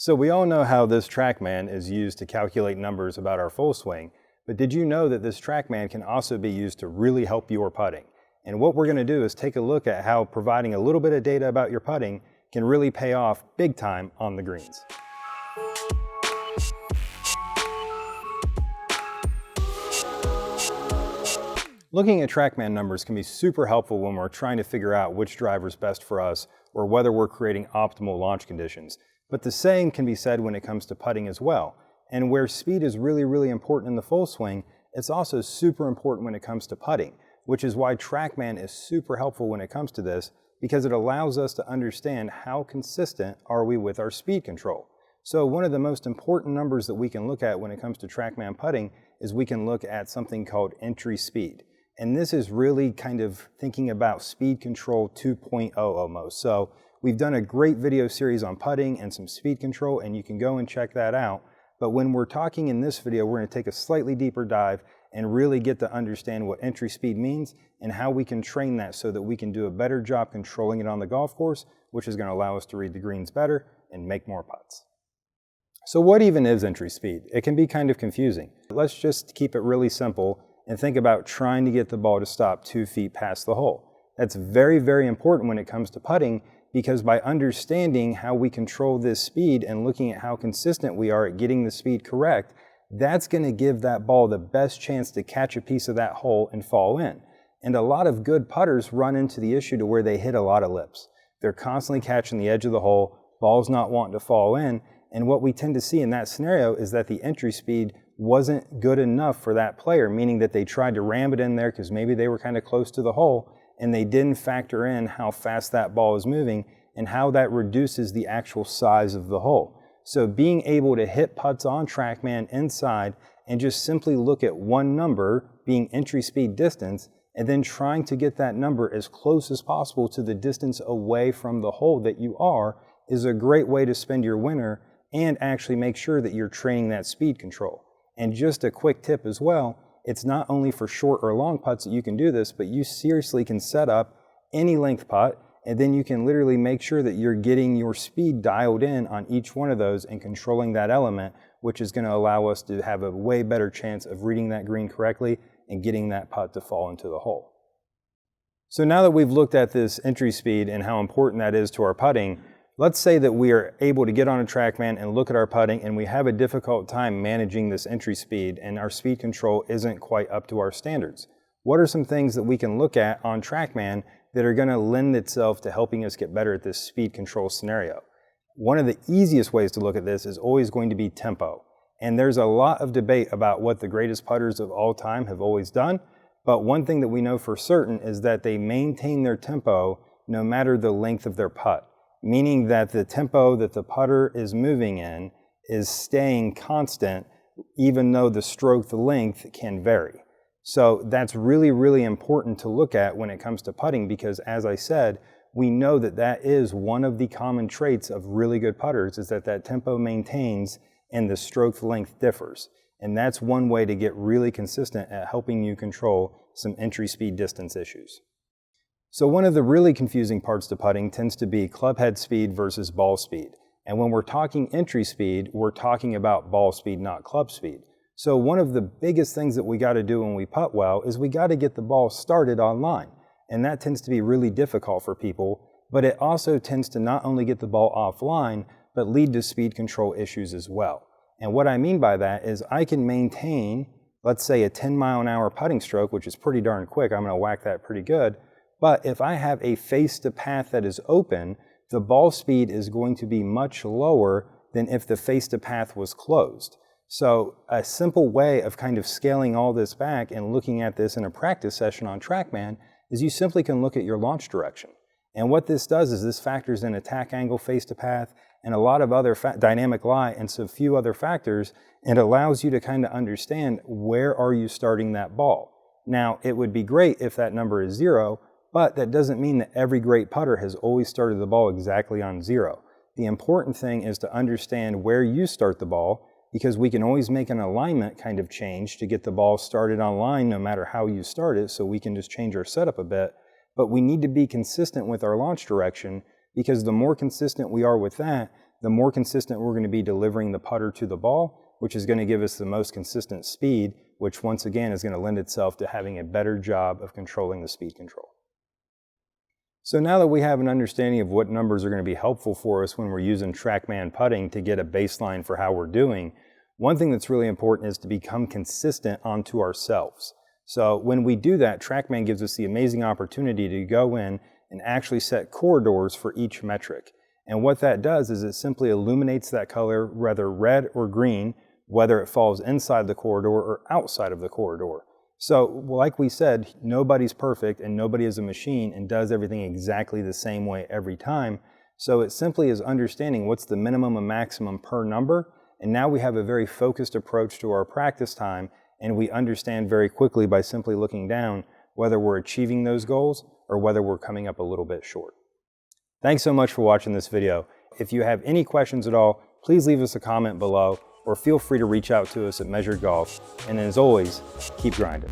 So we all know how this Trackman is used to calculate numbers about our full swing, but did you know that this Trackman can also be used to really help your putting? And what we're going to do is take a look at how providing a little bit of data about your putting can really pay off big time on the greens. Looking at Trackman numbers can be super helpful when we're trying to figure out which driver is best for us or whether we're creating optimal launch conditions. But the same can be said when it comes to putting as well. And where speed is really important in the full swing, it's also super important when it comes to putting, which is why Trackman is super helpful when it comes to this, because it allows us to understand how consistent are we with our speed control. So one of the most important numbers that we can look at when it comes to Trackman putting is we can look at something called entry speed. And this is really kind of thinking about speed control 2.0 almost. So we've done a great video series on putting and some speed control, and you can go and check that out. But when we're talking in this video, we're going to take a slightly deeper dive and really get to understand what entry speed means and how we can train that so that we can do a better job controlling it on the golf course, which is going to allow us to read the greens better and make more putts. So what even is entry speed? It can be kind of confusing. Let's just keep it really simple and think about trying to get the ball to stop 2 feet past the hole. That's very important when it comes to putting, because by understanding how we control this speed and looking at how consistent we are at getting the speed correct, that's going to give that ball the best chance to catch a piece of that hole and fall in. And a lot of good putters run into the issue to where they hit a lot of lips. They're constantly catching the edge of the hole, ball's not wanting to fall in, and what we tend to see in that scenario is that the entry speed wasn't good enough for that player, meaning that they tried to ram it in there because maybe they were kind of close to the hole, and they didn't factor in how fast that ball is moving and how that reduces the actual size of the hole. So being able to hit putts on Trackman inside and just simply look at one number, being entry speed distance, and then trying to get that number as close as possible to the distance away from the hole that you are, is a great way to spend your winter and actually make sure that you're training that speed control. And just a quick tip as well, it's not only for short or long putts that you can do this, but you seriously can set up any length putt, and then you can literally make sure that you're getting your speed dialed in on each one of those and controlling that element, which is going to allow us to have a way better chance of reading that green correctly and getting that putt to fall into the hole. So now that we've looked at this entry speed and how important that is to our putting, let's say that we are able to get on a Trackman and look at our putting and we have a difficult time managing this entry speed and our speed control isn't quite up to our standards. What are some things that we can look at on Trackman that are going to lend itself to helping us get better at this speed control scenario? One of the easiest ways to look at this is always going to be tempo. And there's a lot of debate about what the greatest putters of all time have always done, but one thing that we know for certain is that they maintain their tempo no matter the length of their putt. Meaning that the tempo that the putter is moving in is staying constant even though the stroke length can vary. So that's really important to look at when it comes to putting, because as I said, we know that that is one of the common traits of really good putters, is that that tempo maintains and the stroke length differs. And that's one way to get really consistent at helping you control some entry speed distance issues. So one of the really confusing parts to putting tends to be club head speed versus ball speed. And when we're talking entry speed, we're talking about ball speed, not club speed. So one of the biggest things that we got to do when we putt well is we got to get the ball started on line. And that tends to be really difficult for people, but it also tends to not only get the ball offline, but lead to speed control issues as well. And what I mean by that is I can maintain, let's say, a 10-mile-an-hour putting stroke, which is pretty darn quick. I'm going to whack that pretty good. But if I have a face to path that is open, the ball speed is going to be much lower than if the face to path was closed. So a simple way of kind of scaling all this back and looking at this in a practice session on Trackman is you simply can look at your launch direction. And what this does is this factors in attack angle, face to path, and a lot of other dynamic lie and so few other factors, and allows you to kind of understand where are you starting that ball. Now, it would be great if that number is 0, but that doesn't mean that every great putter has always started the ball exactly on 0. The important thing is to understand where you start the ball, because we can always make an alignment kind of change to get the ball started on line no matter how you start it, so we can just change our setup a bit. But we need to be consistent with our launch direction, because the more consistent we are with that, the more consistent we're going to be delivering the putter to the ball, which is going to give us the most consistent speed, which once again is going to lend itself to having a better job of controlling the speed control. So now that we have an understanding of what numbers are going to be helpful for us when we're using Trackman putting to get a baseline for how we're doing, one thing that's really important is to become consistent onto ourselves. So when we do that, Trackman gives us the amazing opportunity to go in and actually set corridors for each metric. And what that does is it simply illuminates that color, whether red or green, whether it falls inside the corridor or outside of the corridor. So like we said, nobody's perfect and nobody is a machine and does everything exactly the same way every time. So it simply is understanding what's the minimum and maximum per number. And now we have a very focused approach to our practice time, and we understand very quickly by simply looking down whether we're achieving those goals or whether we're coming up a little bit short. Thanks so much for watching this video. If you have any questions at all, please leave us a comment below or feel free to reach out to us at Measured Golf. And as always, keep grinding.